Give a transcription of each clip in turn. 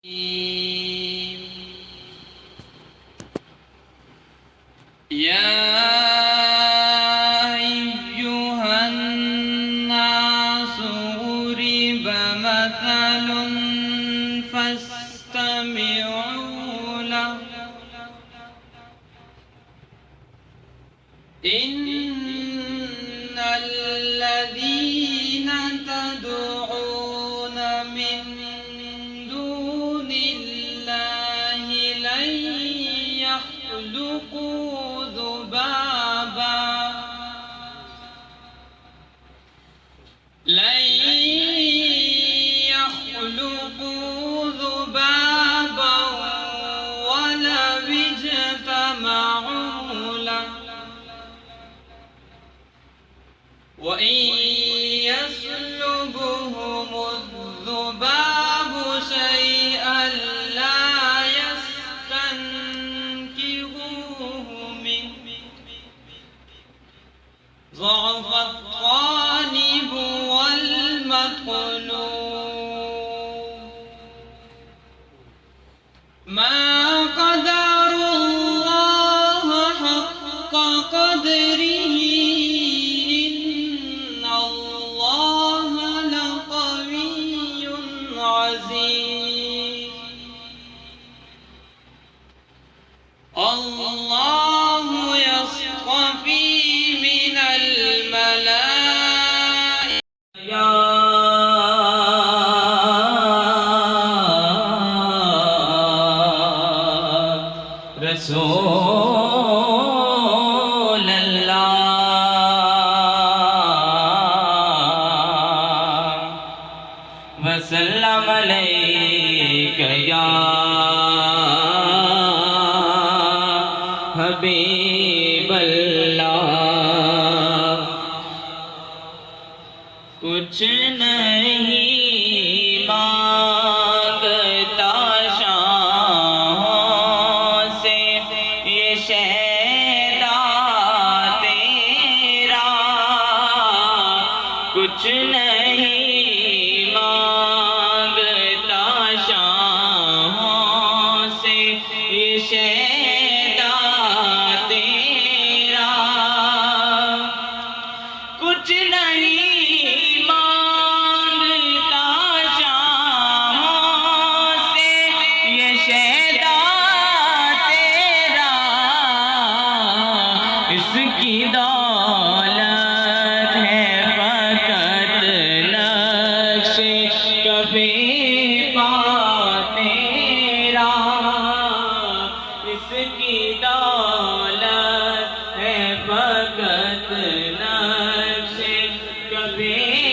يا أيها الناس ضرب مثل فاستمعوا له إن الذين تدعون من دون الله لن يخلقوا ذبابا ولو اجتمعوا له وإن يسلبهم الذباب شيئا لا يستنكروه منه ضعف الطالب والمطلوب ما قدروا الله حق قدره إن الله لقوي عزيز الله يصطفي من الملائكة يا رسول اللہ وسلم علیک یا حبیب اللہ کچھ نہیں مانگتا شاہوں سے یہ شیدا تیرا کچھ نہیں مانگتا شاہوں سے یہ شیدا تیرا کچھ نہیں اس کی دولت ہے فقط نقش کبھی پا تیرا اس کی دولت ہے فقط نقش کبھی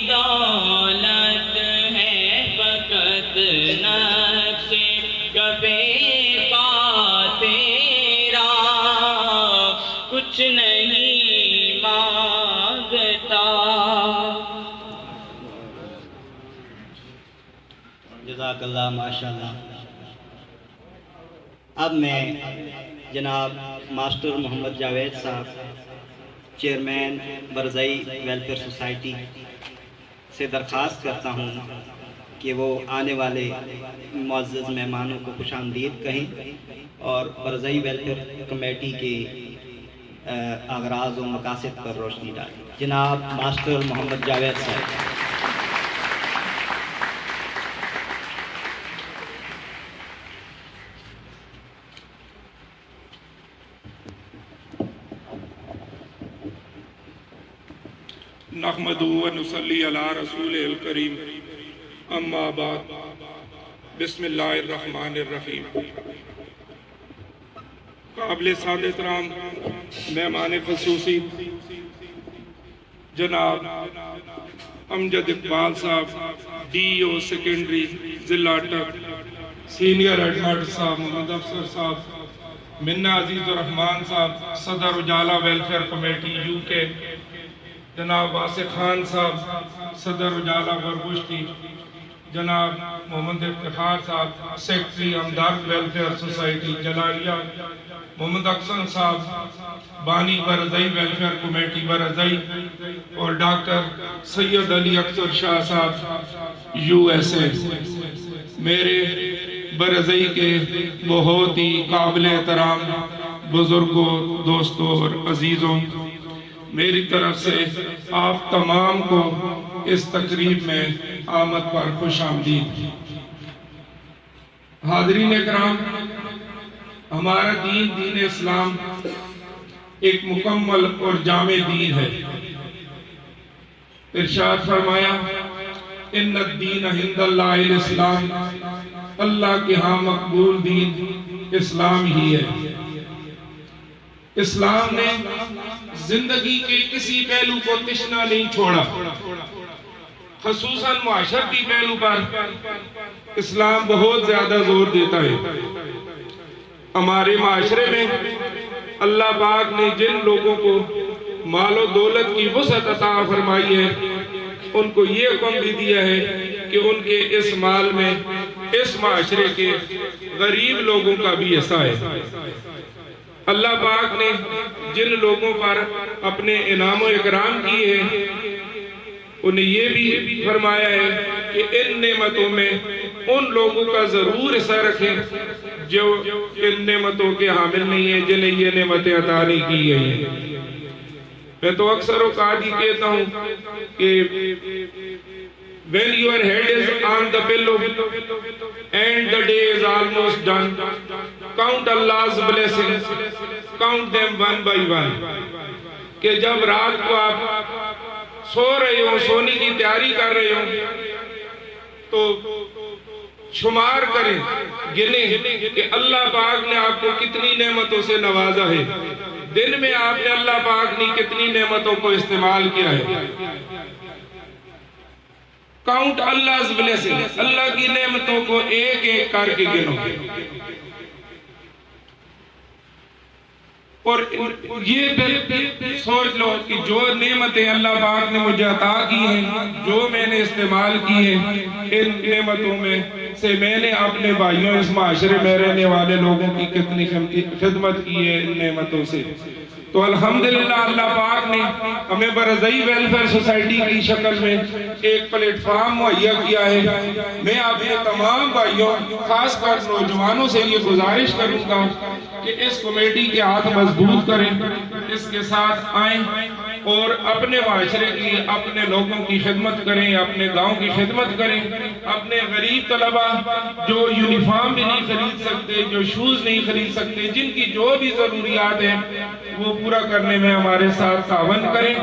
دولت ہے فقط نقش کفے پا تیرا، کچھ نہیں مانگتا۔ جزاک اللہ، ماشاءاللہ۔ اب میں جناب ماسٹر محمد جاوید صاحب، چیئرمین برزئی ویلفیئر سوسائٹی سے درخواست کرتا ہوں کہ وہ آنے والے معزز مہمانوں کو خوش آمدید کہیں اور برزئی ویلفیئر کمیٹی کے اغراض و مقاصد پر روشنی ڈالیں۔ جناب ماسٹر محمد جاوید صاحب۔ نحمدہ و نصلی علی رسول الکریم، اما بعد، بسم اللہ الرحمن الرحیم۔ قابل سعادت رام مہمان خصوصی جناب امجد اقبال صاحب، ڈی او سیکنڈری ضلع ٹک، سینئر ایڈمنسٹریٹر صاحب محمد افسر صاحب، منا عزیز الرحمان صاحب، صدر اجالا ویلفیئر کمیٹی یو کے، جناب واسق خان صاحب، صدر اجالا غربشتی، جناب محمد افتخار صاحب، سیکٹری ہمدرد ویلفیئر سوسائٹی جلالیہ، محمد اکثر صاحب، بانی برزئی ویلفیئر کمیٹی برزئی، اور ڈاکٹر سید علی اکثر شاہ صاحب یو ایس اے۔ میرے برزئی کے بہت ہی قابل احترام بزرگوں، دوستوں اور عزیزوں، میری طرف سے آپ تمام کو اس تقریب میں آمد پر خوش آمدید۔ حاضرین اکرام، ہمارا دین، دین اسلام ایک مکمل اور جامع دین ہے۔ ارشاد فرمایا، ان الدین عند اللہ الاسلام، اللہ کے ہاں مقبول دین اسلام ہی ہے۔ اسلام نے زندگی کے کسی پہلو کو تشنا نہیں چھوڑا، خصوصاً معاشرتی پہلو پر اسلام بہت زیادہ زور دیتا ہے۔ ہمارے معاشرے میں اللہ پاک نے جن لوگوں کو مال و دولت کی وسعت عطا فرمائی ہے، ان کو یہ حکم بھی دیا ہے کہ ان کے اس مال میں اس معاشرے کے غریب لوگوں کا بھی حصہ ہے۔ اللہ پاک نے جن لوگوں پر اپنے انعام و اکرام کیے ہیں، انہیں یہ بھی فرمایا ہے کہ ان نعمتوں میں ان لوگوں کا ضرور حصہ رکھیں جو ان نعمتوں کے حامل نہیں ہیں، جنہیں یہ نعمتیں عطا نہیں کی گئی ہیں۔ میں تو اکثر اوقات ہی کہتا ہوں کہ when your head is on the pillow and the day is almost done, count Allah's blessings, count them one by one۔ کہ جب رات کو آپ سو رہے ہو، سونے کی تیاری کر رہے ہو، تو شمار کریں، گنیں کہ اللہ پاک نے آپ کو کتنی نعمتوں سے نوازا ہے، دن میں آپ نے اللہ پاک نے کتنی نعمتوں کو استعمال کیا ہے۔ کاؤنٹ Allah's blessings، اللہ کی نعمتوں کو ایک ایک کر کے گنو، اور یہ پھر سوچ لو کہ جو نعمتیں اللہ پاک نے مجھے عطا کی ہیں، جو میں نے استعمال کی ہیں، ان نعمتوں میں سے میں نے اپنے بھائیوں، اس معاشرے میں رہنے والے لوگوں کی کتنی خدمت کی ہے ان نعمتوں سے۔ تو الحمدللہ اللہ پاک نے ہمیں برزئی ویلفیئر سوسائٹی کی شکل میں ایک پلیٹ فارم مہیا کیا ہے۔ میں اپنے تمام بھائیوں، خاص کر نوجوانوں سے یہ گزارش کروں گا کہ اس کمیٹی کے ہاتھ مضبوط کریں، اس کے ساتھ آئیں اور اپنے معاشرے کی، اپنے لوگوں کی خدمت کریں، اپنے گاؤں کی خدمت کریں، اپنے غریب طلبہ جو یونیفارم بھی نہیں خرید سکتے، جو شوز نہیں خرید سکتے، جن کی جو بھی ضروریات ہیں وہ پورا کرنے میں ہمارے ساتھ تعاون کریں۔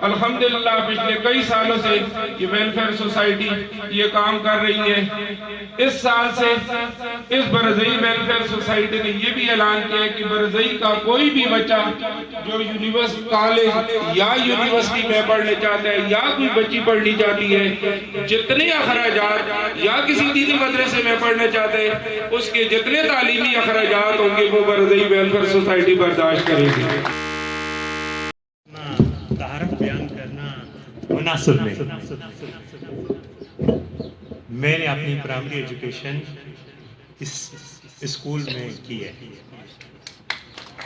الحمدللہ پچھلے کئی سالوں سے یہ ویلفیئر سوسائٹی یہ کام کر رہی ہے۔ اس سال سے اس برزئی ویلفیئر سوسائٹی نے یہ بھی اعلان کیا ہے کہ برزئی کا کوئی بھی بچہ جو کالج یا یونیورسٹی میں پڑھنے چاہتا ہے یا کوئی بچی پڑھنی چاہتی ہے، جتنے اخراجات یا کسی دینی مدرسے میں پڑھنا چاہتے ہیں، اس کے جتنے تعلیمی اخراجات ہوں گے وہ برزئی ویلفیئر سوسائٹی برداشت کرے گی۔ طہارت بیان کرنا مناسب نہیں۔ میں نے اپنی پرائمری ایجوکیشن اس اسکول میں کی ہے،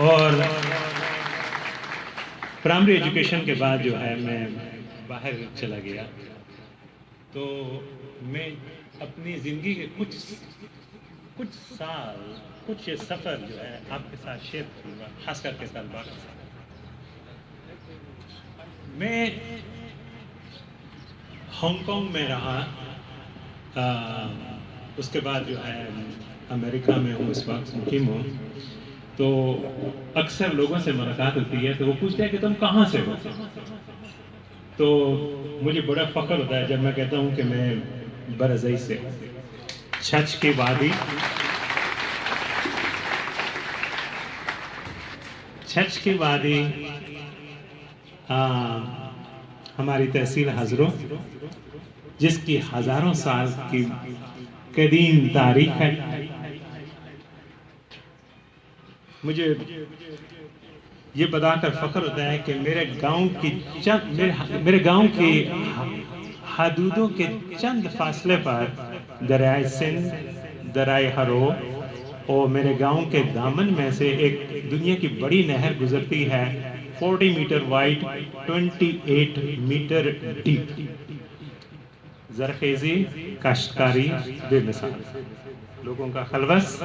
اور پرائمری ایجوکیشن کے بعد جو ہے میں باہر چلا گیا، تو میں اپنی زندگی کے کچھ سال کچھ سفر جو ہے آپ کے ساتھ شیئر کروں گا، خاص کر کے طلباء کے ساتھ۔ میں ہانگ کانگ میں رہا، اس کے بعد جو ہے امریکہ میں ہوں، اس وقت مقیم ہوں، تو اکثر لوگوں سے ملاقات ہوتی ہے تو وہ پوچھتے ہیں کہ تم کہاں سے ہو؟ تو مجھے بڑا فخر ہوتا ہے جب میں کہتا ہوں کہ میں برزئی سے ہوں۔ چھچ کی وادی، چھچ کی وادی ہماری تحصیل ہزروں، جس کی ہزاروں سال کی قدیم تاریخ ہے۔ مجھے یہ بتا کر فخر ہوتا ہے کہ میرے گاؤں کی حدودوں کے چند فاصلے پر دریائے سندھ، دریائے ہرو، اور میرے گاؤں کے دامن میں سے ایک دنیا کی بڑی نہر گزرتی ہے، 40 میٹر وائڈ، 28 میٹر ڈیپ۔ زرخیزی، کاشتکاری بے مثال، لوگوں کا خلوص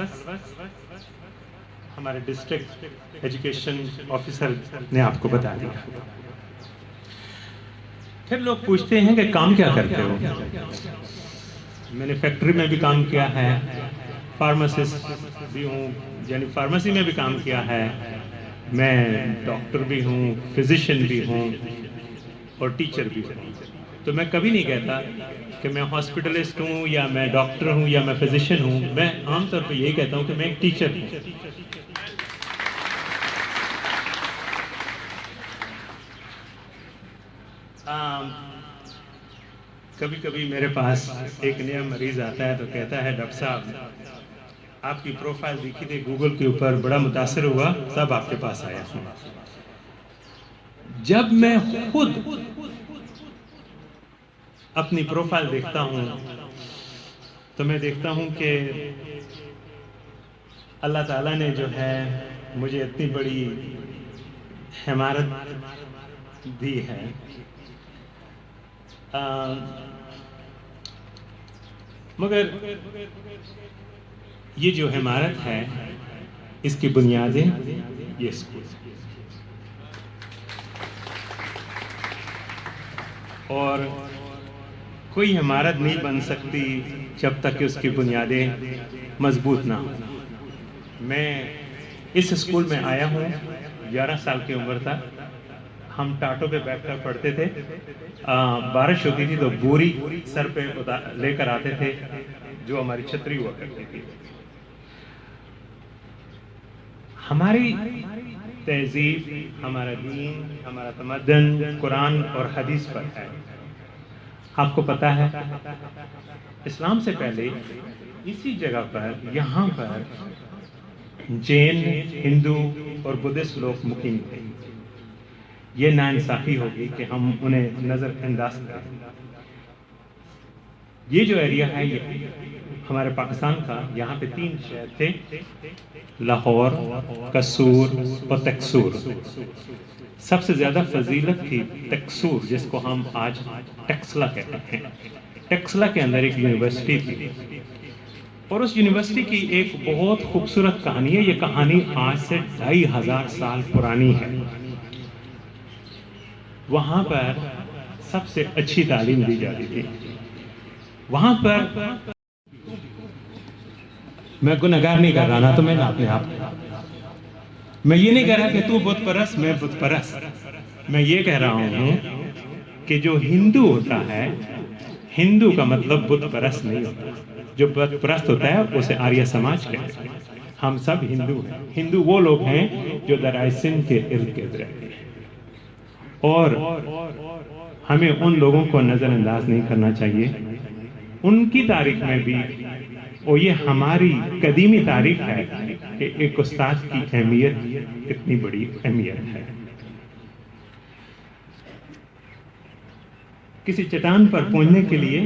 ہمارے ڈسٹرکٹ ایجوکیشن آفیسر نے آپ کو بتا دیا۔ پھر لوگ پوچھتے ہیں کہ کام کیا کرتے ہو؟ میں نے فیکٹری میں بھی کام کیا ہے، فارماسسٹ بھی ہوں، یعنی فارمیسی میں بھی کام کیا ہے، میں ڈاکٹر بھی ہوں، فزیشین بھی ہوں، اور ٹیچر بھی ہوں۔ تو میں کبھی نہیں کہتا کہ میں ہاسپٹلسٹ ہوں یا میں ڈاکٹر ہوں یا میں فزیشین ہوں، میں عام طور پہ یہی کہتا ہوں کہ میں ایک ٹیچر ہوں۔ کبھی کبھی میرے پاس ایک نیا مریض آتا ہے تو کہتا ہے ڈاکٹر صاحب آپ کی پروفائل دیکھی تھی گوگل کے اوپر، بڑا متاثر ہوا، تب آپ کے پاس آیا ہوں۔ جب میں خود اپنی پروفائل دیکھتا ہوں تو میں دیکھتا ہوں کہ اللہ تعالیٰ نے جو ہے مجھے اتنی بڑی ہمارت دی ہے۔ مگر یہ جو ہمارت ہے اس کی بنیادیں یہ اسکول، اور کوئی عمارت نہیں بن سکتی جب تک کہ اس کی بنیادیں مضبوط نہ ہوں۔ میں اس اسکول میں آیا ہوں، 11 سال کی عمر تک ہم ٹاٹوں پہ بیٹھ کر پڑھتے تھے، بارش ہوتی تھی تو بوری سر پہ لے کر آتے تھے جو ہماری چھتری ہوا کرتی تھی۔ ہماری تہذیب، ہمارا دین، ہمارا تمدن قرآن اور حدیث پر ہے۔ آپ کو پتا ہے اسلام سے پہلے اسی جگہ پر، یہاں پر جین، ہندو اور بدھسٹ لوگ مقیم تھے۔ یہ ناانصافی ہوگی کہ ہم انہیں نظر انداز کریں۔ یہ جو ایریا ہے یہ ہمارے پاکستان کا، یہاں پہ 3 شہر تھے، لاہور، قصور اور تکسور۔ سب سے زیادہ فضیلت تھی تکسور، جس کو ہم آج ٹیکسلا کہتے ہیں۔ ٹیکسلا کے اندر ایک یونیورسٹی تھی، اور اس یونیورسٹی کی ایک بہت خوبصورت کہانی ہے۔ یہ کہانی آج سے 2500 سال پرانی ہے۔ وہاں پر سب سے اچھی تعلیم دی جاتی تھی۔ وہاں پر میں گنہگار نہیں کر رہا نا، تو میں اپنے آپ میں یہ نہیں کہہ رہا کہ تو بت پرست میں بت پرست، میں یہ کہہ رہا ہوں کہ جو ہندو ہوتا ہے، ہندو کا مطلب بت پرست نہیں ہوتا. جو بت پرست ہوتا ہے اسے آریہ سماج کہتے ہیں. ہم سب ہندو ہیں. ہندو وہ لوگ ہیں جو دریائے سندھ کے ارد گرد رہتے ہیں، اور ہمیں ان لوگوں کو نظر انداز نہیں کرنا چاہیے. ان کی تاریخ میں بھی، اور یہ ہماری قدیمی تاریخ ہے کہ ایک استاد کی اہمیت اتنی بڑی اہمیت ہے. کسی چٹان پر پہنچنے کے لیے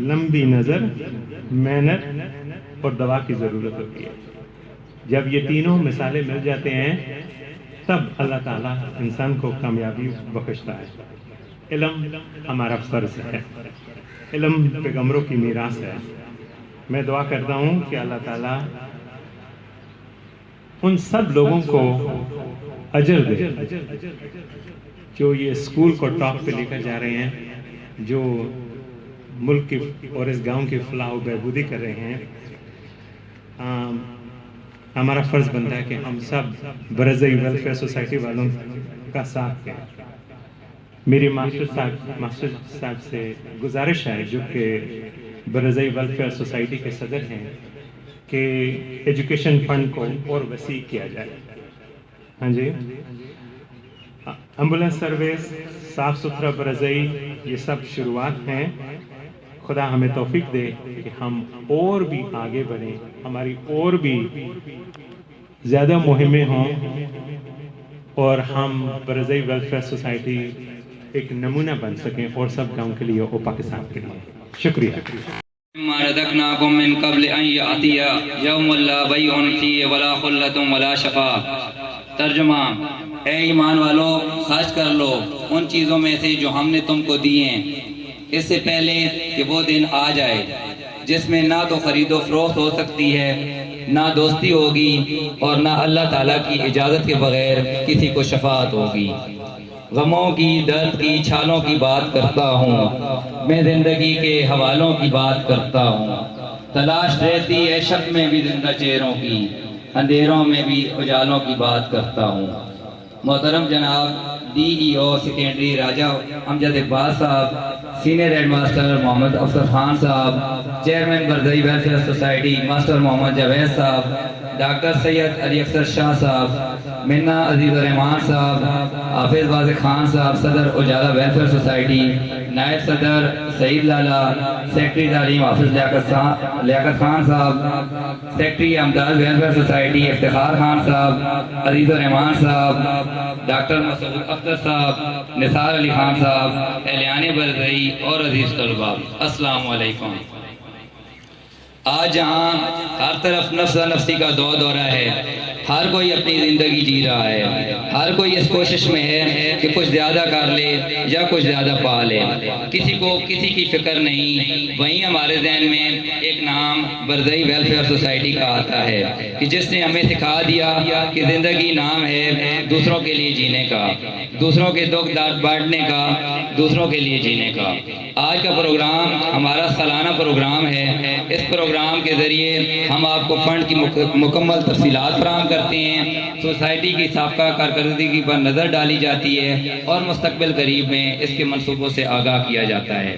لمبی نظر، محنت اور دوا کی ضرورت ہوتی ہے. جب یہ تینوں مثالیں مل جاتے ہیں تب اللہ تعالیٰ انسان کو کامیابی بخشتا ہے. علم ہمارا فرض ہے، علم پیغمبروں کی میراث ہے. میں دعا کرتا ہوں کہ اللہ تعالیٰ ان سب لوگوں کو اجر دے جو یہ اسکول کو ٹاپ پہ لے کر جا رہے ہیں، جو ملک کی اور اس گاؤں کی فلاح و بہبودی کر رہے ہیں. ہمارا فرض بنتا ہے کہ ہم سب برزئی ویلفیئر سوسائٹی والوں کا ساتھ دیں. میری ماسٹر صاحب سے گزارش ہے، جو کہ برزئی ویلفیئر سوسائٹی کے صدر ہیں، کہ ایجوکیشن فنڈ کو اور وسیع کیا جائے. ہاں جی، ایمبولینس سروس، صاف ستھرا برزئی، یہ سب شروعات ہیں. خدا ہمیں توفیق دے کہ ہم اور بھی آگے بڑھیں، ہماری اور بھی زیادہ مہمیں ہوں، اور ہم برزئی ویلفیئر سوسائٹی ایک نمونہ بن سکیں، اور سب گاؤں کے لیے اور پاکستان کے لیے. شکریہ. مما رزقناکم من قبل ان یأتی یوم لا بیع فیہ ولا خلۃ ولا شفاعۃ. ترجمہ: اے ایمان والو، خرچ کر لو ان چیزوں میں سے جو ہم نے تم کو دی ہیں، اس سے پہلے کہ وہ دن آ جائے جس میں نہ تو خرید و فروخت ہو سکتی ہے، نہ دوستی ہوگی، اور نہ اللہ تعالیٰ کی اجازت کے بغیر کسی کو شفاعت ہوگی. غموں کی، درد کی، چھالوں کی بات کرتا ہوں، میں زندگی کے حوالوں کی بات کرتا ہوں. تلاش رہتی ہے شب میں بھی زندہ چہروں کی، اندھیروں میں بھی اجالوں کی بات کرتا ہوں. محترم جناب DEO سیکنڈری راجہ امجد اقبال صاحب، سینئر ہیڈ ماسٹر محمد افضل خان صاحب، چیئرمین برزئی ویلفیئر سوسائٹی ماسٹر محمد جاوید صاحب، ڈاکٹر سید علی اکثر شاہ صاحب، منا عزیز الرحمان صاحب، حافظ واضح خان صاحب، صدر اجالا ویلفیئر سوسائٹی، نائب صدر سعید لالا، سیکٹری تعلیم حافظ لیاقت خان صاحب، سیکٹری امداد ویلفیئر سوسائٹی افتخار خان صاحب، عزیز الرحمان صاحب، ڈاکٹر مسعود اختر صاحب، نثار علی خان صاحب، اہلیان برزئی اور عزیز طلباء، السلام علیکم. آج جہاں ہر طرف نفس نفسی کا دورہ ہے، ہر کوئی اپنی زندگی جی رہا ہے، ہر کوئی اس کوشش میں ہے کہ کچھ زیادہ کر لے یا کچھ زیادہ پا لے. کسی کو کسی کی فکر نہیں. وہیں ہمارے ذہن میں ایک نام برزئی ویلفیئر سوسائٹی کا آتا ہے کہ جس نے ہمیں سکھا دیا کہ زندگی نام ہے دوسروں کے لیے جینے کا، دوسروں کے دکھ درد بانٹنے کا، دوسروں کے لیے جینے کا. آج کا پروگرام ہمارا سالانہ پروگرام ہے. اس پروگرام کے ذریعے ہم آپ کو فنڈ کی مکمل تفصیلات فراہم کرتے ہیں. سوسائٹی کی سابقہ کارکردگی پر نظر ڈالی جاتی ہے اور مستقبل قریب میں اس کے منصوبوں سے آگاہ کیا جاتا ہے.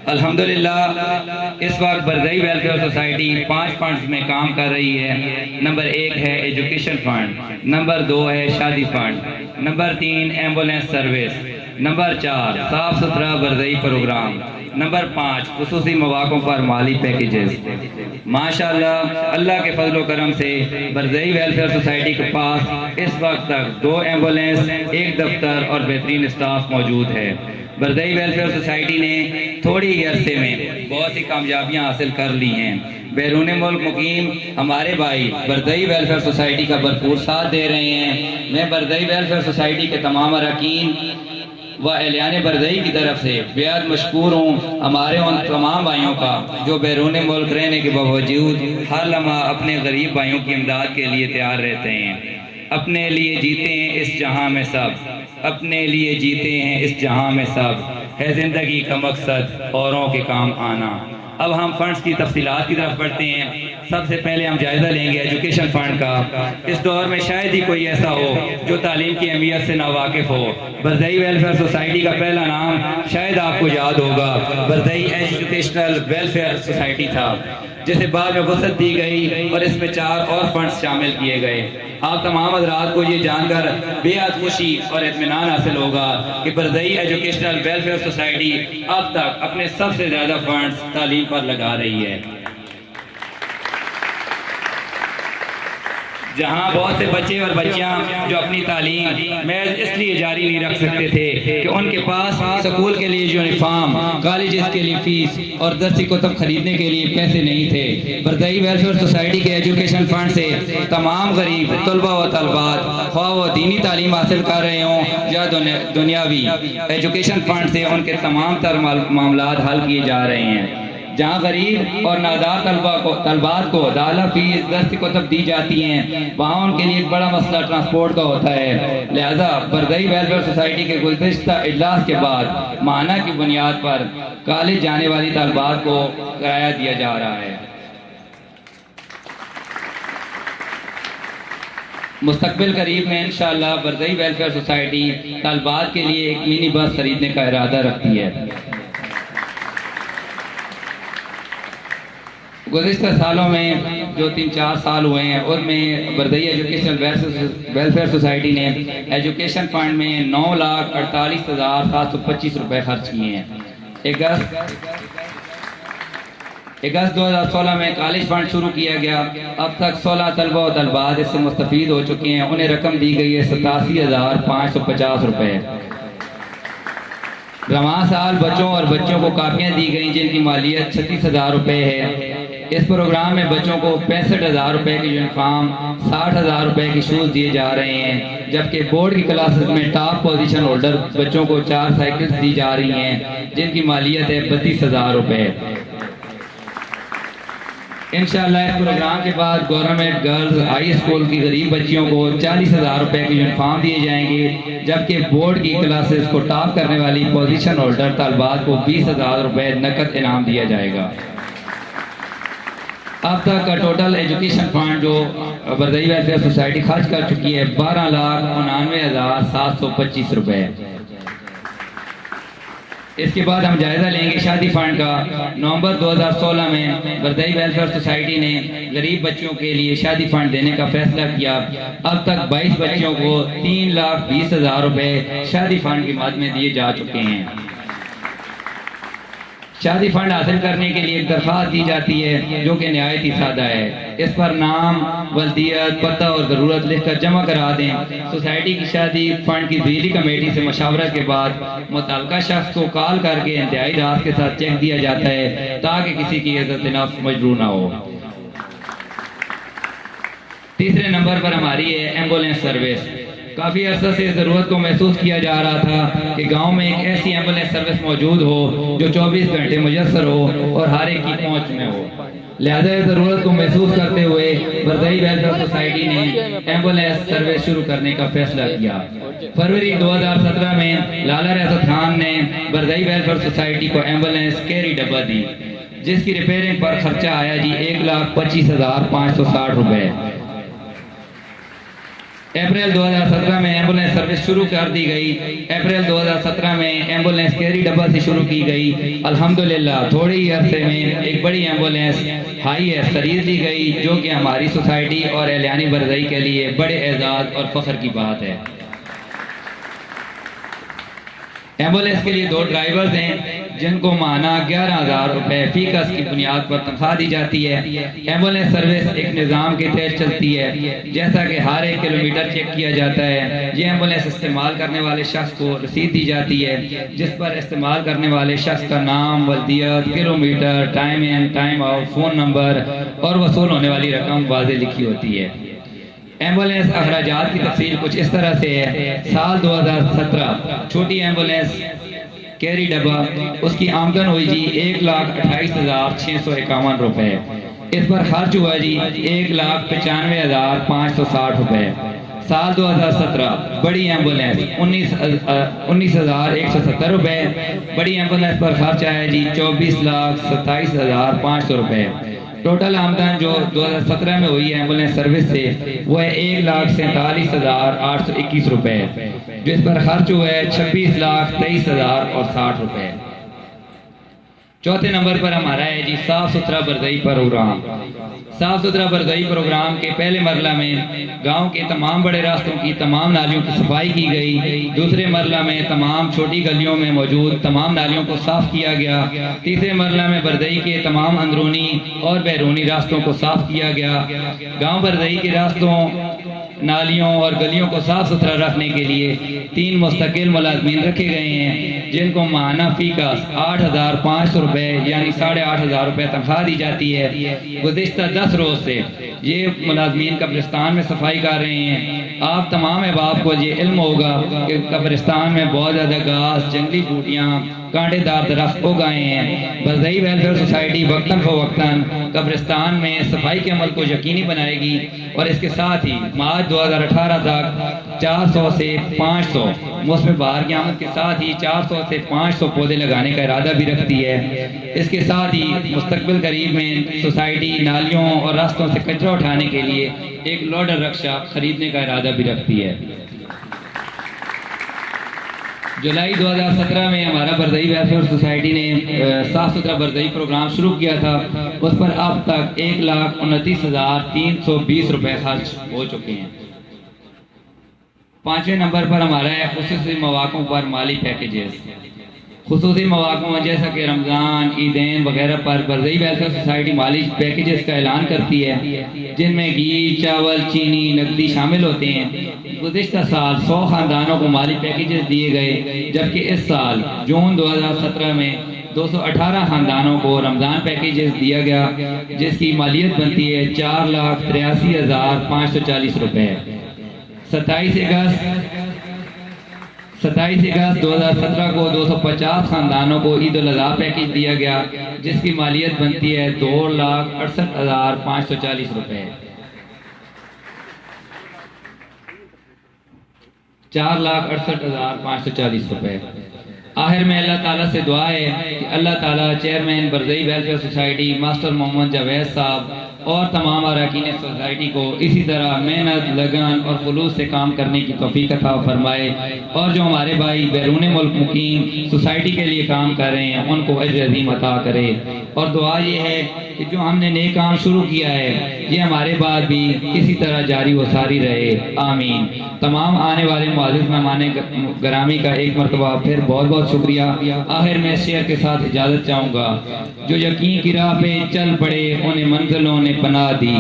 الحمدللہ اس وقت برزئی ویلفیئر سوسائٹی 5 فنڈز میں کام کر رہی ہے. نمبر 1 ہے ایجوکیشن فنڈ، نمبر 2 ہے شادی fund, number 3 ambulance service, number 4 صاف ستھرا برزئی پروگرام، نمبر 5 خصوصی مواقعوں پر مالی پیکیجز. ماشاءاللہ اللہ کے فضل و کرم سے برزئی ویلفیئر سوسائٹی کے پاس اس وقت تک 2 ایمبولینس، 1 دفتر اور بہترین اسٹاف موجود ہے. برزئی ویلفیئر سوسائٹی نے تھوڑی ہی عرصے میں بہت سی کامیابیاں حاصل کر لی ہیں. بیرون ملک مقیم ہمارے بھائی برزئی ویلفیئر سوسائٹی کا بھرپور ساتھ دے رہے ہیں. میں برزئی ویلفیئر سوسائٹی کے تمام اراکین و اہلیان برزئی کی طرف سے بیعت مشکور ہوں ہمارے ان تمام بھائیوں کا جو بیرون ملک رہنے کے باوجود ہر لمحہ اپنے غریب بھائیوں کی امداد کے لیے تیار رہتے ہیں. اپنے لیے جیتے ہیں اس جہاں میں سب، اپنے لیے جیتے ہیں اس جہاں میں سب، ہے زندگی کا مقصد اوروں کے کام آنا. اب ہم فنڈز کی تفصیلات کی طرف بڑھتے ہیں۔ سب سے پہلے ہم جائزہ لیں گے ایجوکیشن فنڈ کا۔ اس دور میں شاید ہی کوئی ایسا ہو جو تعلیم کی اہمیت سے ناواقف ہو۔ برزئی ویلفیئر سوسائٹی کا پہلا نام شاید آپ کو یاد ہوگا، برزئی ایجوکیشنل ویلفیئر سوسائٹی تھا، جسے بعد میں وسعت دی گئی اور اس میں 4 اور فنڈز شامل کیے گئے۔ آپ تمام حضرات کو یہ جان کر بے حد خوشی اور اطمینان حاصل ہوگا کہ برزئی ایجوکیشنل ویلفیئر سوسائٹی اب تک اپنے سب سے زیادہ فنڈز تعلیم پر لگا رہی ہے۔ جہاں بہت سے بچے اور بچیاں جو اپنی تعلیم محض اس لیے جاری نہیں رکھ سکتے تھے کہ ان کے پاس سکول کے لیے یونیفارم، کالجز کے لیے فیس اور درسی کتب خریدنے کے لیے پیسے نہیں تھے، برزئی ویلفیئر سوسائٹی کے ایجوکیشن فنڈ سے تمام غریب طلبہ و طالبات خواہ وہ دینی تعلیم حاصل کر رہے ہوں یا دنیاوی، ایجوکیشن فنڈ سے ان کے تمام تر معاملات حل کیے جا رہے ہیں۔ جہاں غریب اور نادار طلبات کو دالہ فیس درسی کتب دی جاتی ہیں، وہاں ان کے لیے ایک بڑا مسئلہ ٹرانسپورٹ کا ہوتا ہے۔ لہذا برزئی ویلفیئر سوسائٹی کے گزشتہ اجلاس کے بعد ماہانہ کی بنیاد پر کالج جانے والی طالبات کو کرایہ دیا جا رہا ہے۔ مستقبل قریب میں انشاءاللہ برزئی ویلفیئر سوسائٹی طالبات کے لیے ایک منی بس خریدنے کا ارادہ رکھتی ہے۔ گزشتہ سالوں میں جو 3-4 سال ہوئے ہیں ان میں برزئی ایجوکیشنل ویلفیئر سوسائٹی نے ایجوکیشن فنڈ میں 9,48,725 روپے خرچ کیے ہیں۔ اگست 2016 میں کالج فنڈ شروع کیا گیا۔ اب تک 16 طلبہ و طالبات اس سے مستفید ہو چکے ہیں۔ انہیں رقم دی گئی ہے 87,550 روپے۔ رواں سال بچوں اور بچوں کو کاپیاں دی گئیں جن کی مالیت 36,000 روپے ہے۔ اس پروگرام میں بچوں کو 65,000 روپے کی یونیفارم، 60,000 روپے کی شوز دیے جا رہے ہیں، جبکہ بورڈ کی کلاسز میں ٹاپ پوزیشن ہولڈر بچوں کو 4 سائیکلز دی جا رہی ہیں جن کی مالیت ہے 32,000 روپے۔ انشاءاللہ اس پروگرام کے بعد گورنمنٹ گرلز ہائی اسکول کی غریب بچیوں کو 40,000 روپے کی یونیفارم دیے جائیں گے، جبکہ بورڈ کی کلاسز کو ٹاپ کرنے والی پوزیشن ہولڈر طالبات کو 20,000 روپے نقد انعام دیا جائے گا۔ اب تک کا ٹوٹل ایجوکیشن فنڈ جو برزئی ویلفیئر سوسائٹی خرچ کر چکی ہے 12,99,725 روپے۔ اس کے بعد ہم جائزہ لیں گے شادی فنڈ کا۔ نومبر 2016 میں برزئی ویلفیئر سوسائٹی نے غریب بچوں کے لیے شادی فنڈ دینے کا فیصلہ کیا۔ اب تک 22 بچوں کو 3,20,000 روپے شادی فنڈ کی مد میں دیے جا چکے ہیں۔ شادی فنڈ حاصل کرنے کے لیے ایک درخواست دی جاتی ہے جو کہ نہایت ہی سادہ ہے۔ اس پر نام، ولدیت، پتہ اور ضرورت لکھ کر جمع کرا دیں۔ سوسائٹی کی شادی فنڈ کی ذیلی کمیٹی سے مشاورت کے بعد متعلقہ شخص کو کال کر کے انتہائی رات کے ساتھ چیک دیا جاتا ہے تاکہ کسی کی عزت نفس مجروح نہ ہو۔ تیسرے نمبر پر ہماری ہے ایمبولینس سروس۔ کافی عرصہ سے ضرورت کو محسوس کیا جا رہا تھا کہ گاؤں میں ایک ایسی ایمبولینس سروس موجود ہو جو 24 گھنٹے میسر ہو اور ہر ایک کی پہنچ میں ہو۔ لہذا اس ضرورت کو محسوس کرتے ہوئے برزئی ویلفیئر سوسائٹی نے ایمبولینس سروس شروع کرنے کا فیصلہ کیا۔ فروری 2017 میں لالا ریاست خان نے برزئی ویلفیئر سوسائٹی کو ایمبولینس کیری ڈبہ دی، جس کی ریپیئرنگ پر خرچہ آیا جی 1,25,560 روپے۔ اپریل 2017 میں ایمبولینس سروس شروع کر دی گئی۔ اپریل 2017 میں ایمبولینس کیری ڈبہ سے شروع کی گئی۔ الحمدللہ تھوڑے ہی عرصے میں ایک بڑی ایمبولینس ہائی ایس خرید لی گئی جو کہ ہماری سوسائٹی اور اہلیانی برزئی کے لیے بڑے اعزاز اور فخر کی بات ہے۔ ایمبولینس کے لیے 2 ڈرائیورز ہیں جن کو ماہانہ 11,000 روپے فی کس کی بنیاد پر تنخواہ دی جاتی ہے۔ ایمبولینس سروس ایک نظام کے تحت چلتی ہے جیسا کہ ہر 1 کلومیٹر چیک کیا جاتا ہے۔ یہ ایمبولینس استعمال کرنے والے شخص کو رسید دی جاتی ہے جس پر استعمال کرنے والے شخص کا نام، ولدیت، کلومیٹر، ٹائم ان، ٹائم آؤٹ، فون نمبر اور وصول ہونے والی رقم واضح لکھی ہوتی ہے۔ ایمبولینس اخراجات کی تفصیل کچھ اس طرح سے ہے۔ سال 2017 چھوٹی ایمبولینس کیری ڈبہ اس کی آمدن ہوئی جی 1,28,651 روپے۔ اس پر خرچ ہوا جی 1,95,560 روپے۔ سال 2017 بڑی ایمبولینس 19,170 روپے، بڑی ایمبولینس پر خرچ آیا جی 24,27,500 روپے۔ ٹوٹل آمدن جو 2017 میں ہوئی ایمبولینس سروس سے وہ ہے 1,47,821 روپے، جو اس پر خرچ ہوا ہے 26,23,060 روپے۔ چوتھے نمبر پر ہمارا ہے جی صاف ستھرا برزئی پروگرام۔ صاف ستھرا برزئی پروگرام کے پہلے مرحلہ میں گاؤں کے تمام بڑے راستوں کی تمام نالیوں کی صفائی کی گئی، دوسرے مرحلہ میں تمام چھوٹی گلیوں میں موجود تمام نالیوں کو صاف کیا گیا، تیسرے مرحلہ میں برزئی کے تمام اندرونی اور بیرونی راستوں کو صاف کیا گیا۔ گاؤں برزئی کے راستوں، نالیوں اور گلیوں کو صاف ستھرا رکھنے کے لیے 3 مستقل ملازمین رکھے گئے ہیں، جن کو ماہانہ فی کا 8,500 روپے یعنی 8,500 روپے تنخواہ دی جاتی ہے۔ گزشتہ 10 روز سے یہ ملازمین قبرستان میں صفائی کر رہے ہیں۔ آپ تمام احباب کو یہ علم ہوگا کہ قبرستان میں بہت زیادہ گھاس، جنگلی بوٹیاں، کانٹے دار درخت اگائے ہیں۔ برزئی ویلفیئر سوسائٹی وقتاً فوقتاً قبرستان میں صفائی کے عمل کو یقینی بنائے گی، اور اس کے ساتھ ہی مارچ 2018 تک 400 سے 500 موسم بہار کی آمد کے ساتھ ہی 400 سے 500 پودے لگانے کا ارادہ بھی رکھتی ہے۔ اس کے ساتھ ہی مستقبل قریب میں سوسائٹی نالیوں اور راستوں سے کچرا اٹھانے کے لیے ایک لوڈر رکشا خریدنے کا ارادہ بھی رکھتی ہے۔ جولائی 2017 میں ہمارا برزئی ویلفیئر سوسائٹی نے صاف ستھرا برزئی پروگرام شروع کیا تھا، اس پر اب تک 1,29,320 روپے خرچ ہو چکے ہیں۔ 5ویں نمبر پر ہمارا ہے خصوصی مواقعوں پر مالی پیکیجز۔ خصوصی مواقعوں جیسا کہ رمضان، عیدین وغیرہ پر برزئی ویلفیئر سوسائٹی مالی پیکیجز کا اعلان کرتی ہے، جن میں گھی، چاول، چینی، نقدی شامل ہوتے ہیں۔ گزشتہ سال 100 خاندانوں کو مالی پیکیجز دیے گئے، جبکہ اس سال جون 2017 میں 218 خاندانوں کو رمضان پیکیجز دیا گیا، جس کی مالیت بنتی ہے 4,83,540 روپے۔ 27 اگست 2017 کو 250 خاندانوں کو عید الاضحیٰ پیکیج دیا گیا، جس کی مالیت بنتی ہے 2,68,540 روپے۔ 4,68,540 روپے۔ آخر میں اللہ تعالیٰ سے دعا ہے کہ اللہ تعالیٰ چیئرمین برزئی ویلفیئر سوسائٹی ماسٹر محمد جاوید صاحب اور تمام اراکین سوسائٹی کو اسی طرح محنت، لگن اور خلوص سے کام کرنے کی توفیق عطا فرمائے، اور جو ہمارے بھائی بیرون ملک مقیم سوسائٹی کے لیے کام کر رہے ہیں ان کو اجر عظیم عطا کرے۔ اور دعا یہ ہے کہ جو ہم نے نیک کام شروع کیا ہے یہ ہمارے بعد بھی اسی طرح جاری و ساری رہے، آمین۔ تمام آنے والے معزز مہمان گرامی کا ایک مرتبہ پھر بہت بہت شکریہ۔ آخر میں اس شعر کے ساتھ اجازت چاہوں گا۔ جو یقین کی راہ پہ چل پڑے انہیں منزلوں نے پناہ دی،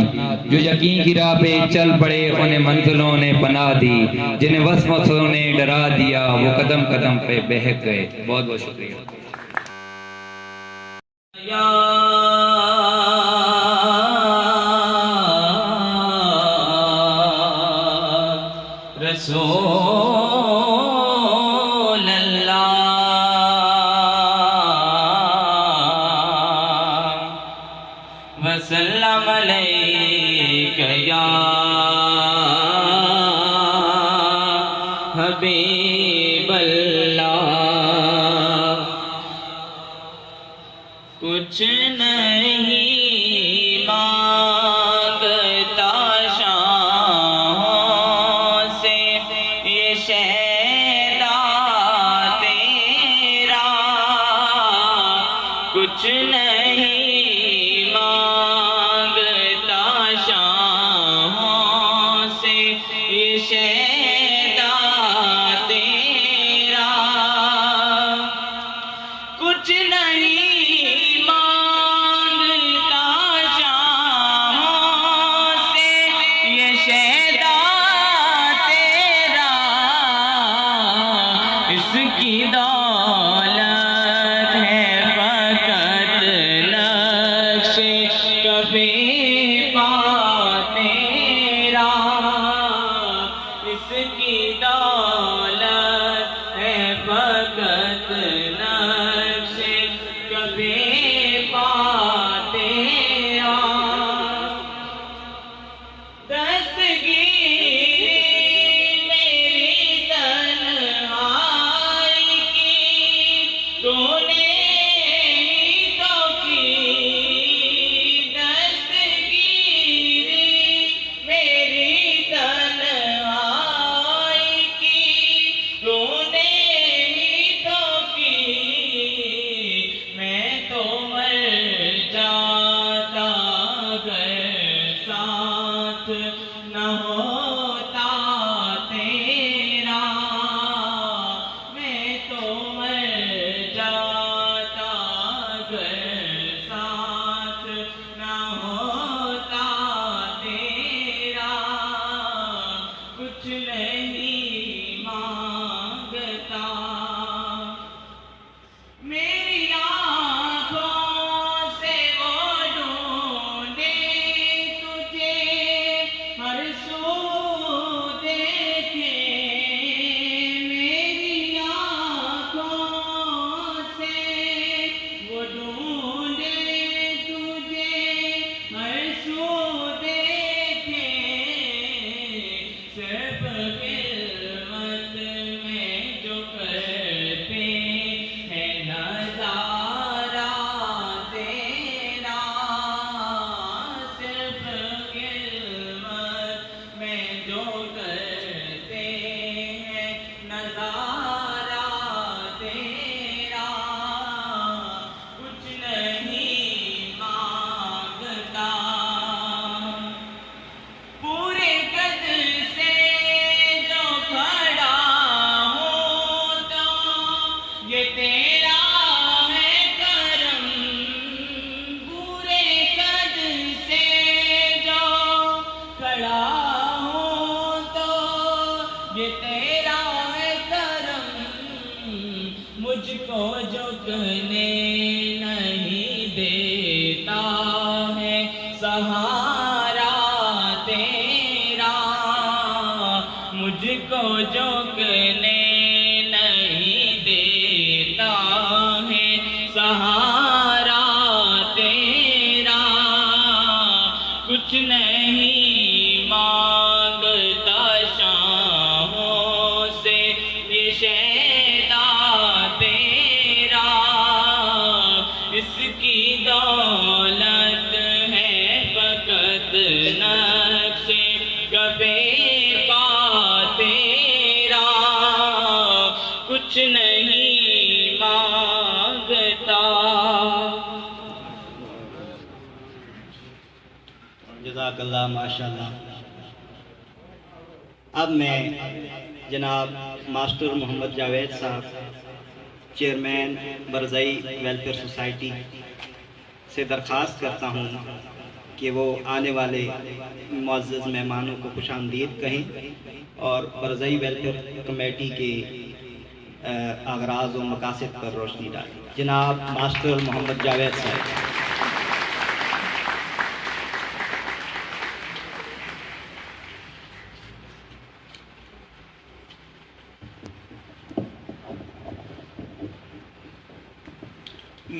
جو یقین کی راہ پہ چل پڑے انہیں منزلوں نے پناہ دی، جنہیں وسوسوں نے ڈرا دیا وہ قدم قدم پہ بہک گئے۔ بہت بہت شکریہ۔ رسول اللہ وسلم علیک یا حبیب اللہ۔ کچھ نہیں مانگتا شاہوں سے یہ شہدا تیرا، کچھ نہیں مانگتا شاہوں سے یہ شہدا تیرا، کچھ نہیں دستگیر جھکنے نہیں دیتا ہے سہارا تیرا، مجھ کو جھکنے نہیں دیتا ہے سہارا تیرا، کچھ نہیں مانگتا شاہوں سے یہ شیدا تیرا، اس کی دولت ہے فقط نقش کفے پا تیرا، کچھ نہیں مانگتا۔ جزاک اللہ، ماشاء اللہ۔ اب میں جناب ماسٹر محمد جاوید صاحب، چیئرمین برزئی ویلفیئر سوسائٹی سے درخواست کرتا ہوں کہ وہ آنے والے معزز مہمانوں کو خوش آمدید کہیں اور برزئی ویلفیئر کمیٹی کے اغراض و مقاصد پر روشنی ڈالیں۔ جناب ماسٹر محمد جاوید صاحب۔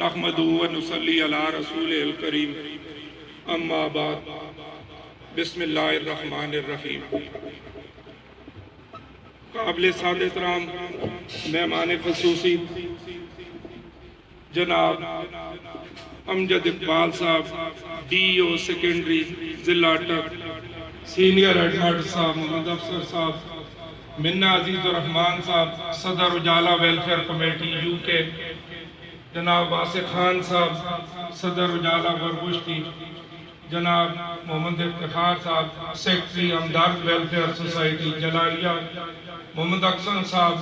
نحمدہ و نصلی علی رسول الکریم، اما بعد، بسم اللہ الرحمن الرحیم۔ قابل سعادت احترام مہمان خصوصی جناب امجد اقبال صاحب، ڈی او سیکنڈری ضلع اٹک، سینئر ایڈمنٹ صاحب محمد افسر صاحب، منا عزیز الرحمان صاحب، صدر اجالا ویلفیئر کمیٹی یو کے، جناب واسع خان صاحب، صدر اجالا برگشتی، جناب محمد افتخار صاحب، سیکٹری ہمدرد ویلفیئر سوسائٹی جلالیہ، محمد اکثر صاحب،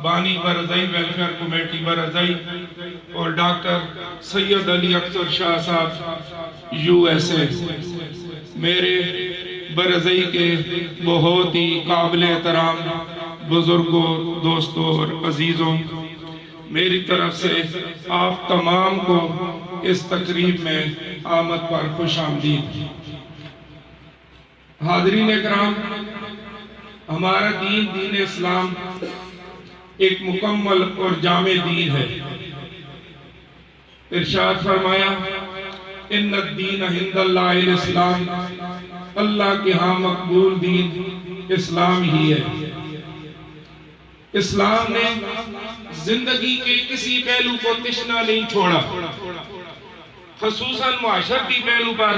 بانی برزئی ویلفیئر کمیٹی برزئی، اور ڈاکٹر سید علی اکثر شاہ صاحب یو ایس اے۔ میرے برزئی کے بہت ہی قابل احترام بزرگوں، دوستوں اور عزیزوں، میری طرف سے آپ تمام کو اس تقریب میں آمد پر خوش آمدید۔ حاضرین اکرام، ہمارا دین اسلام ایک مکمل اور جامع دین ہے۔ ارشاد فرمایا، ان الدین عند اللہ الاسلام، اللہ کے ہاں مقبول دین اسلام ہی ہے۔ اسلام نے زندگی کے کسی پہلو کو تشنا نہیں چھوڑا، خصوصاً معاشرتی پہلو پر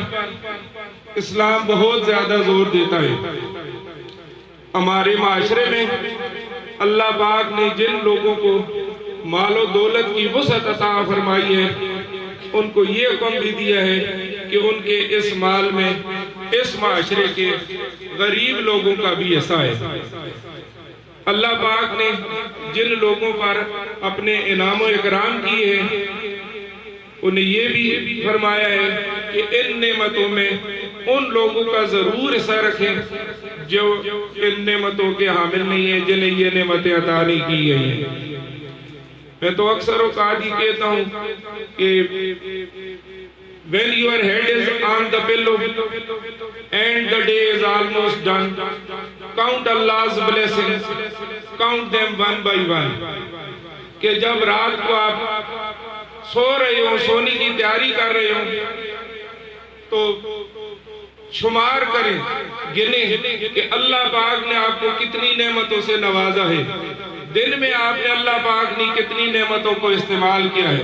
اسلام بہت زیادہ زور دیتا ہے۔ ہمارے معاشرے میں اللہ پاک نے جن لوگوں کو مال و دولت کی وسعت عطا فرمائی ہے، ان کو یہ حکم بھی دیا ہے کہ ان کے اس مال میں اس معاشرے کے غریب لوگوں کا بھی حصہ ہے۔ اللہ پاک نے جن لوگوں پر اپنے انعام و اکرام کیے ہیں، انہیں یہ بھی فرمایا ہے کہ ان نعمتوں میں ان لوگوں کا ضرور حصہ رکھیں جو ان نعمتوں کے حامل نہیں ہیں، جنہیں یہ نعمتیں عطا نہیں کی گئی ہیں۔ میں تو اکثر اوقات یہ کہتا ہوں کہ when your head is on the pillow and the day is almost done, count Allah's blessings, count them one by one۔ کہ جب رات کو آپ سو رہے ہوں، سونے کی تیاری کر رہے ہوں، تو شمار کریں، گنیں کہ اللہ پاک نے آپ کو کتنی نعمتوں سے نوازا ہے، دن میں آپ نے اللہ پاک نے کتنی نعمتوں کو استعمال کیا ہے۔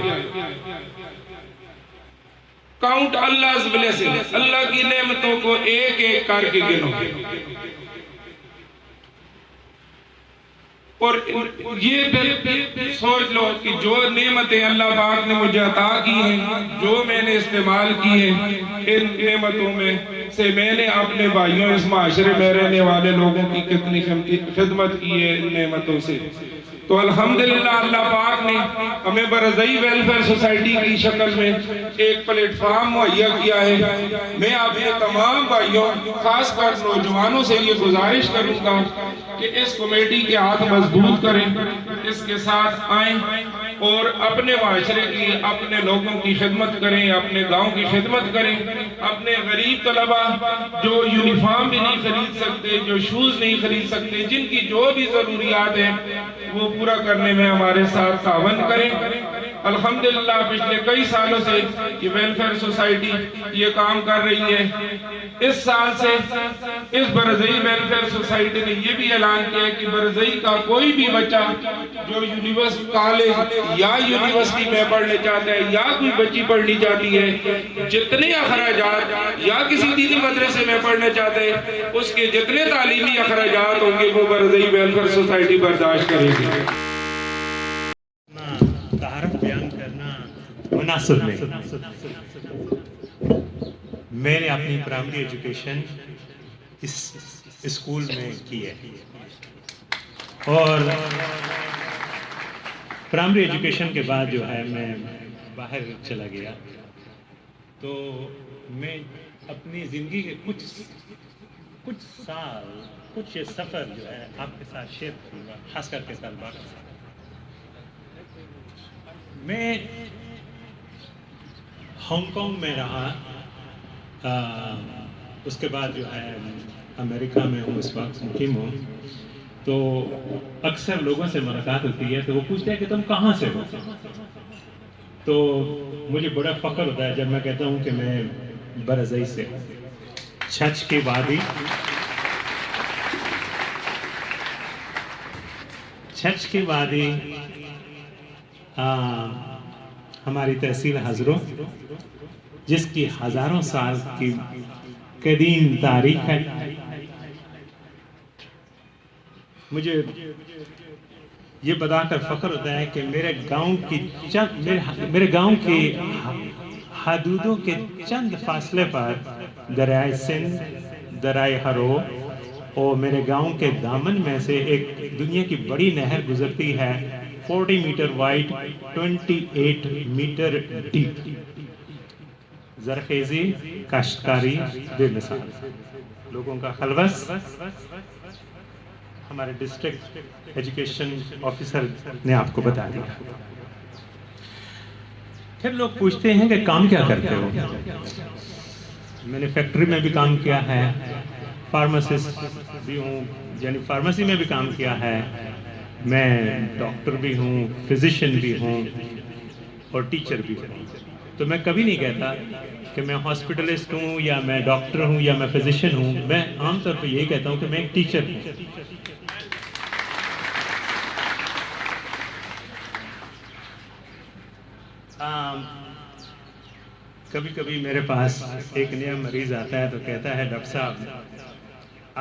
کاؤنٹ Allah's blessings، اللہ کی نعمتوں کو ایک ایک کر کے گنو، اور یہ پھر سوچ لو کہ جو نعمتیں اللہ پاک نے مجھے عطا کی ہیں، جو میں نے استعمال کی ہیں، ان نعمتوں میں سے میں نے اپنے بھائیوں اس معاشرے میں رہنے والے لوگوں کی کتنی خدمت کی ہے ان نعمتوں سے۔ تو الحمدللہ اللہ پاک نے ہمیں برزئی ویلفیئر سوسائٹی کی شکل میں ایک پلیٹ فارم مہیا کیا ہے۔ میں اپنے تمام بھائیوں، خاص کر نوجوانوں سے یہ گزارش کروں گا کہ اس کمیٹی کے ہاتھ مضبوط کریں، اس کے ساتھ آئیں اور اپنے معاشرے کی اپنے لوگوں کی خدمت کریں، اپنے گاؤں کی خدمت کریں، اپنے غریب طلبہ جو یونیفارم بھی نہیں خرید سکتے، جو شوز نہیں خرید سکتے، جن کی جو بھی ضروریات ہیں وہ پورا کرنے میں ہمارے ساتھ تعاون کریں۔ الحمدللہ پچھلے کئی سالوں سے یہ ویلفیئر سوسائٹی یہ کام کر رہی ہے۔ اس سال سے اس برزئی ویلفیئر سوسائٹی نے یہ بھی اعلان کیا ہے کہ برزئی کا کوئی بھی بچہ جو کالج یا یونیورسٹی میں پڑھنے چاہتا ہے یا کوئی بچی پڑھنی چاہتی ہے، جتنے اخراجات یا کسی دینی مدرسے میں پڑھنے چاہتے ہیں، اس کے جتنے تعلیمی اخراجات ہوں گے وہ برزئی ویلفیئر سوسائٹی برداشت کرے گی۔ طہارت بیان کرنا مناسب نہیں۔ میں نے اپنی پرائمری ایجوکیشن اس اسکول میں کی ہے، اور پرائمری ایجوکیشن کے بعد جو ہے میں باہر چلا گیا، تو میں اپنی زندگی کے کچھ سال کچھ یہ سفر جو ہے آپ کے ساتھ شیئر کروں گا، خاص کر کے طلباء کے ساتھ۔ میں ہانگ کانگ میں رہا، اس کے بعد جو ہے امریکہ میں ہوں، اس وقت مقیم ہوں، تو اکثر لوگوں سے ملاقات ہوتی ہے تو وہ پوچھتے ہیں کہ تم کہاں سے ہو، تو مجھے بڑا فخر ہوتا ہے جب میں کہتا ہوں کہ میں برزئی سے ہوں۔ چھچ کی وادی ہماری تحصیل ہزرو، جس کی ہزاروں سال کی قدیم تاریخ ہے۔ مجھے یہ بتا کر فخر ہوتا ہے کہ میرے گاؤں کی حدودوں کے چند فاصلے پر دریائے سندھ، دریائے ہرو اور میرے گاؤں کے دامن میں سے ایک دنیا کی بڑی نہر گزرتی ہے، 40 میٹر وائڈ، 28 میٹر ڈیپ۔ زرخیزی، کاشتکاری بے مثال، لوگوں کا خلوص ہمارے ڈسٹرکٹ ایجوکیشن آفیسر نے آپ کو بتا دیا۔ پھر لوگ پوچھتے ہیں کہ کام کیا کرتے ہو؟ میں نے فیکٹری میں بھی کام کیا ہے، فارماسسٹ بھی ہوں، یعنی فارمیسی میں بھی کام کیا ہے، میں ڈاکٹر بھی ہوں، فزیشین بھی ہوں اور ٹیچر بھی ہوں۔ تو میں کبھی نہیں کہتا کہ میں ہاسپٹلسٹ ہوں یا میں ڈاکٹر ہوں یا میں فزیشین ہوں، میں عام طور پہ یہی کہتا ہوں کہ میں ایک ٹیچر ہوں۔ کبھی کبھی میرے پاس ایک نیا مریض آتا ہے تو کہتا ہے ڈاکٹر صاحب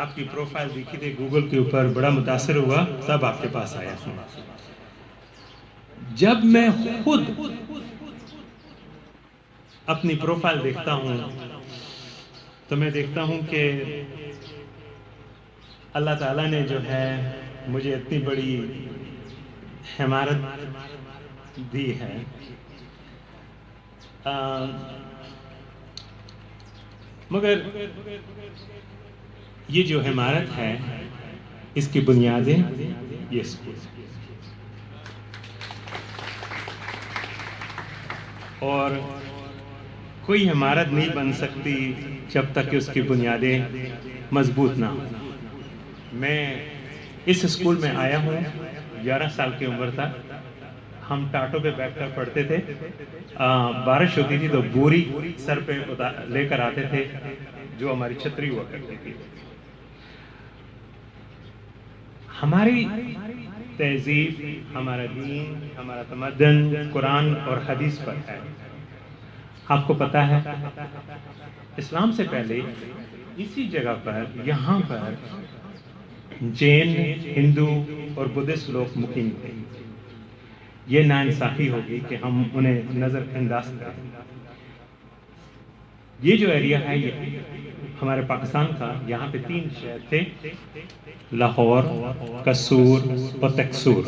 آپ کی پروفائل دیکھی تھی گوگل کے اوپر، بڑا متاثر ہوا، تب آپ کے پاس آیا ہوں۔ جب میں خود اپنی پروفائل دیکھتا ہوں تو میں دیکھتا ہوں کہ اللہ تعالیٰ نے جو ہے مجھے اتنی بڑی حمارت دی ہے۔ مگر یہ جو حمارت ہے اس کی بنیادیں یہ اسکول، اور کوئی عمارت نہیں بن سکتی جب تک کہ اس کی بنیادیں مضبوط نہ ہوں۔ میں اس اسکول میں آیا ہوں، 11 سال کی عمر تک ہم ٹاٹوں پہ بیٹھ کر پڑھتے تھے، بارش ہوتی تھی تو بوری سر پہ لے کر آتے تھے جو ہماری چھتری ہوا کرتی تھی۔ ہماری تہذیب، ہمارا دین، ہمارا تمدن قرآن اور حدیث پر ہے۔ آپ کو پتہ ہے اسلام سے پہلے اسی جگہ پر، یہاں پر جین، ہندو اور بدھسٹ لوگ مقیم تھے۔ یہ ناانصافی ہوگی کہ ہم انہیں نظر انداز کریں۔ یہ جو ایریا ہے یہ ہمارے پاکستان کا، یہاں پہ 3 شہر تھے، لاہور، قصور اور تکسور۔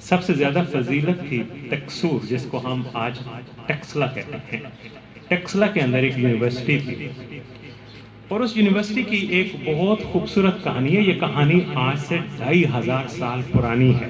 سب سے زیادہ فضیلت تھی تکسور، جس کو ہم آج ٹیکسلا کہتے ہیں۔ ٹیکسلا کے اندر ایک یونیورسٹی تھی، اور اس یونیورسٹی کی ایک بہت خوبصورت کہانی ہے۔ یہ کہانی آج سے 2500 سال پرانی ہے۔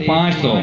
500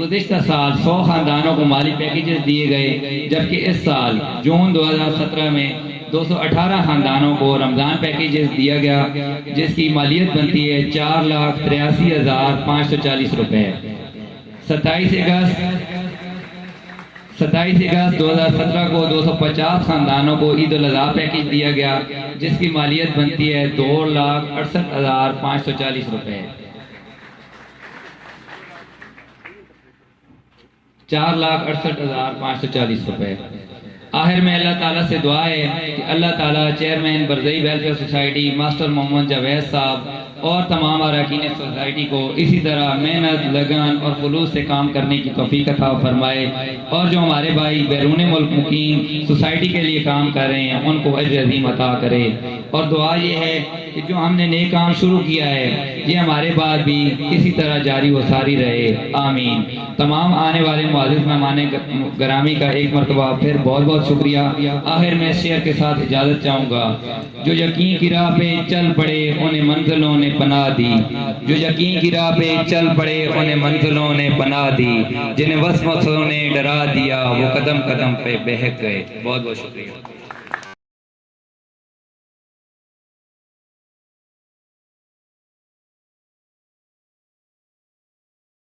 گزشتہ سال 100 خاندانوں کو مالی پیکیجز دیے گئے، جبکہ اس سال جون 2017 میں 218 خاندانوں کو رمضان پیکیجز دیا گیا، جس کی مالیت بنتی ہے 4,83,540 روپے۔ 27 اگست 2017 کو 250 خاندانوں کو عید الاضحیٰ پیکیج دیا گیا، جس کی مالیت بنتی ہے 2,68,540 روپے۔ 4,68,540 روپے۔ آخر میں اللہ تعالیٰ سے دعا ہے کہ اللہ تعالیٰ چیئرمین برزئی ویلفیئر سوسائٹی ماسٹر محمد جاوید صاحب اور تمام اراکین سوسائٹی کو اسی طرح محنت، لگن اور خلوص سے کام کرنے کی توفیق عطا فرمائے، اور جو ہمارے بھائی بیرون ملک مقیم سوسائٹی کے لیے کام کر رہے ہیں ان کو اجر عظیم عطا کرے۔ اور دعا یہ ہے کہ جو ہم نے نیک کام شروع کیا ہے یہ ہمارے بعد بھی اسی طرح جاری و ساری رہے، آمین۔ تمام آنے والے معزز مہمان گرامی کا ایک مرتبہ پھر بہت بہت شکریہ۔ آخر میں شعر کے ساتھ اجازت چاہوں گا۔ جو یقین کی راہ پہ چل پڑے انہیں منزلوں نے پناہ دی، جو یقین کی راہ پہ چل پڑے انہیں منزلوں نے پناہ دی، جنہیں وسوسوں نے ڈرا دیا وہ قدم قدم پہ بہک گئے۔ بہت بہت شکریہ۔